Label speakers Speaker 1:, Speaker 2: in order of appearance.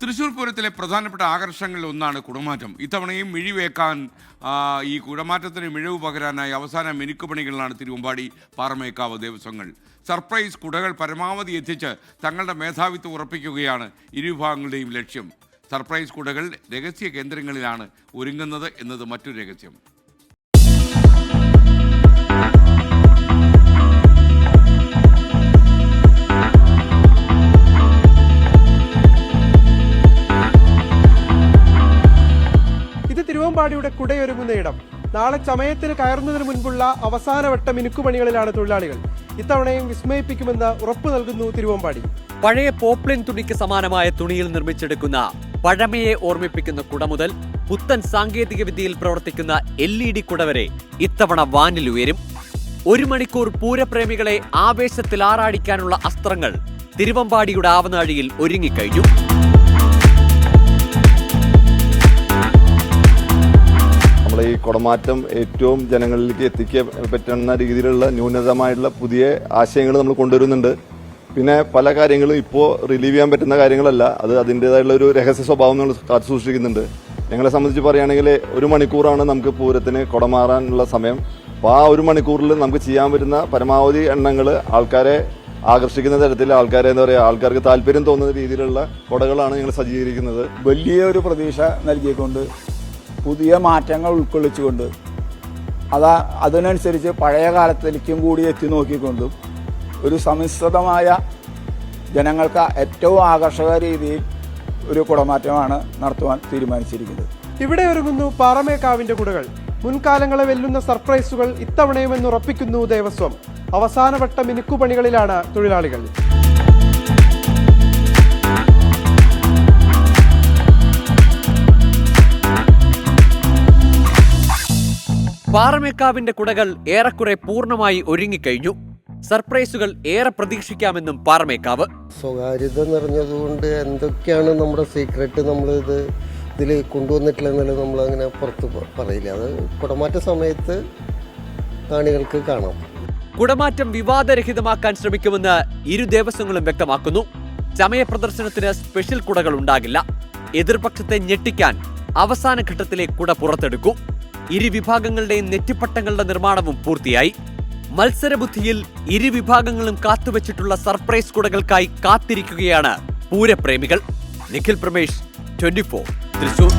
Speaker 1: തൃശ്ശൂർ പൂരത്തിലെ പ്രധാനപ്പെട്ട ആകർഷണങ്ങളിൽ ഒന്നാണ് കുടമാറ്റം. ഇത്തവണയും മിഴിവേക്കാൻ ഈ കുടമാറ്റത്തിന് മിഴിവ് പകരാനായി അവസാന മിനുക്കുപണികളിലാണ് തിരുവമ്പാടി പാറമേക്കാവ് ദേവസ്വങ്ങൾ. സർപ്രൈസ് കുടകൾ പരമാവധി എത്തിച്ച് തങ്ങളുടെ മേധാവിത്വം ഉറപ്പിക്കുകയാണ് ഇരുവിഭാഗങ്ങളുടെയും ലക്ഷ്യം. സർപ്രൈസ് കുടകൾ രഹസ്യ കേന്ദ്രങ്ങളിലാണ് ഒരുങ്ങുന്നത് എന്നത് മറ്റൊരു രഹസ്യം.
Speaker 2: തിരുവമ്പാടിയുടെ കുടയൊരുങ്ങുന്ന ഇടം. നാളെ ചമയത്തിന് കയറുന്നതിന് മുൻപുള്ള അവസാനവട്ട മിനുക്കുപണികളിലാണ് തൊഴിലാളികൾ. ഇത്തവണയും വിസ്മയിപ്പിക്കുമെന്ന് ഉറപ്പു നൽകുന്നു തിരുവമ്പാടി.
Speaker 3: പഴയ പോപ്ലിൻ തുണിക്ക് സമാനമായ തുണിയിൽ നിർമ്മിച്ചെടുക്കുന്ന പഴമയെ ഓർമ്മിപ്പിക്കുന്ന കുട മുതൽ പുത്തൻ സാങ്കേതിക വിദ്യയിൽ പ്രവർത്തിക്കുന്ന LED കുട വരെ ഇത്തവണ വാനിലുയരും. 1 മണിക്കൂർ പൂരപ്രേമികളെ ആവേശത്തിൽ ആറാടിക്കാനുള്ള അസ്ത്രങ്ങൾ തിരുവമ്പാടിയുടെ ആവനാഴിയിൽ ഒരുങ്ങിക്കഴിഞ്ഞു.
Speaker 4: ഈ കുടമാറ്റം ഏറ്റവും ജനങ്ങളിലേക്ക് എത്തിക്കാൻ പറ്റുന്ന രീതിയിലുള്ള ന്യൂനതമായിട്ടുള്ള പുതിയ ആശയങ്ങൾ നമ്മൾ കൊണ്ടുവരുന്നുണ്ട്. പിന്നെ പല കാര്യങ്ങളും ഇപ്പോൾ റിലീവ് ചെയ്യാൻ പറ്റുന്ന കാര്യങ്ങളല്ല, അത് അതിൻ്റെതായുള്ള ഒരു രഹസ്യ സ്വഭാവം നമ്മൾ കാത്തു സൂക്ഷിക്കുന്നുണ്ട്. ഞങ്ങളെ സംബന്ധിച്ച് പറയുകയാണെങ്കിൽ 1 മണിക്കൂറാണ് നമുക്ക് പൂരത്തിന് കുടമാറാനുള്ള സമയം. അപ്പോൾ ആ 1 മണിക്കൂറിൽ നമുക്ക് ചെയ്യാൻ പറ്റുന്ന പരമാവധി എണ്ണങ്ങൾ ആൾക്കാരെ ആകർഷിക്കുന്ന തരത്തിൽ ആൾക്കാർക്ക് താല്പര്യം തോന്നുന്ന രീതിയിലുള്ള കുടകളാണ് ഞങ്ങൾ സജ്ജീകരിക്കുന്നത്.
Speaker 5: വലിയൊരു പ്രതീക്ഷ നൽകിക്കൊണ്ട് പുതിയ മാറ്റങ്ങൾ ഉൾക്കൊള്ളിച്ചുകൊണ്ട് അതിനനുസരിച്ച് പഴയ കാലത്തിലേക്കും കൂടി എത്തി നോക്കിക്കൊണ്ടും ഒരു സമ്മിശ്രിതമായ ജനങ്ങൾക്ക് ഏറ്റവും ആകർഷക രീതിയിൽ ഒരു കുടമാറ്റമാണ് നടത്തുവാൻ തീരുമാനിച്ചിരിക്കുന്നത്.
Speaker 2: ഇവിടെ ഒരുങ്ങുന്നു പാറമേക്കാവിന്റെ കുടകൾ. മുൻകാലങ്ങളെ വെല്ലുന്ന സർപ്രൈസുകൾ ഇത്തവണയുമെന്ന് ഉറപ്പിക്കുന്നു ദേവസ്വം. അവസാനവട്ട മിനുക്കുപണികളിലാണ് തൊഴിലാളികൾ.
Speaker 3: പാറമേക്കാവിന്റെ കുടകൾ ഏറെക്കുറെ പൂർണ്ണമായി ഒരുങ്ങിക്കഴിഞ്ഞു. സർപ്രൈസുകൾ ഏറെ പ്രതീക്ഷിക്കാമെന്നും പാറമേക്കാവ്.
Speaker 6: സ്വകാര്യത നിറഞ്ഞതുകൊണ്ട് എന്തൊക്കെയാണ് നമ്മുടെ സീക്രട്ട് നമ്മൾ ഇതിൽ കൊണ്ടുവന്നിട്ടില്ലെന്നല്ല നമ്മൾ അങ്ങനെ പുറത്ത് പറയില്ല. അത് കുടമാറ്റ സമയത്ത് കാണികൾക്ക് കാണാം.
Speaker 3: കുടമാറ്റം വിവാദരഹിതമാക്കാൻ ശ്രമിക്കുമെന്ന് ഇരു ദേവസ്വങ്ങളും വ്യക്തമാക്കുന്നു. ചമയ പ്രദർശനത്തിന് സ്പെഷ്യൽ കുടകൾ ഉണ്ടാകില്ല. എതിർപക്ഷത്തെ ഞെട്ടിക്കാൻ അവസാന ഘട്ടത്തിലെ കുട പുറത്തെടുക്കൂ. ഇരുവിഭാഗങ്ങളുടെയും നെറ്റിപ്പട്ടങ്ങളുടെ നിർമ്മാണവും പൂർത്തിയായി. മത്സരബുദ്ധിയിൽ ഇരുവിഭാഗങ്ങളും കാത്തുവച്ചിട്ടുള്ള സർപ്രൈസ് കുടകൾക്കായി കാത്തിരിക്കുകയാണ് പൂരപ്രേമികൾ. നിഖിൽ പ്രമേഷ്, 24 തൃശൂർ.